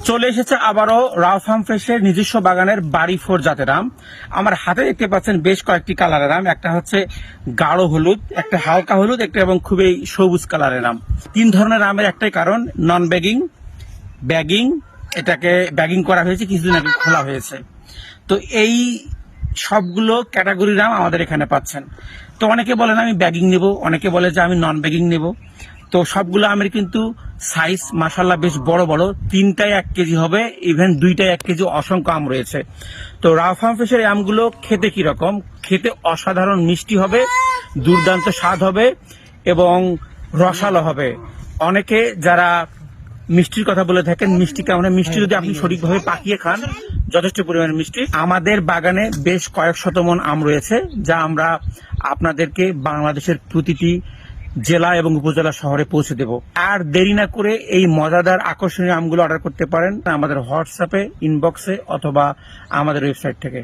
চলে এসেছে আবারও রাও ফার্ম ফ্রেশের নিজস্ব বাগানের বাড়ি 4 জাতের আম। আমার হাতে দেখতে পাচ্ছেন বেশ কয়েকটি কালারের আম। একটা হচ্ছে গাঢ় হলুদ, একটা হালকা হলুদ, একটা এবং খুবই সবুজ কালারের আম। 3 ধরনের আমের একটাই কারণ, নন ব্যাগিং, ব্যাগিং। এটাকে ব্যাগিং করা হয়েছে, কিছুদিন আগে খোলা হয়েছে। তো এই সবগুলো ক্যাটাগরির আম আমাদের এখানে পাচ্ছেন। তো অনেকে বলেন আমি ব্যাগিং নেব, অনেকে বলে যে আমি নন ব্যাগিং নেব। তো সবগুলো আমের কিন্তু সাইজ মাশাআল্লাহ বেশ বড় বড়, 3টায় 1 কেজি হবে, ইভেন 2টায় 1 কেজি অসংখ্য আম রয়েছে। তো রাও ফার্ম ফ্রেশের এই আমগুলো খেতে কিরকম? খেতে অসাধারণ মিষ্টি হবে, দুর্দান্ত স্বাদ হবে এবং রসালো হবে। অনেকে যারা মিষ্টির কথা বলে থাকেন, মিষ্টি কেমন? মিষ্টি যদি আপনি সঠিকভাবে পাকিয়ে খান, যথেষ্ট পরিমাণে মিষ্টি। আমাদের বাগানে বেশ কয়েক শত মণ আম রয়েছে, যা আমরা আপনাদেরকে বাংলাদেশের প্রতিটি জেলা এবং উপজেলা শহরে পৌঁছে দেব। আর দেরি না করে এই মজাদার আকর্ষণীয় আমগুলো অর্ডার করতে পারেন আমাদের হোয়াটসঅ্যাপে, ইনবক্সে অথবা আমাদের ওয়েবসাইট থেকে।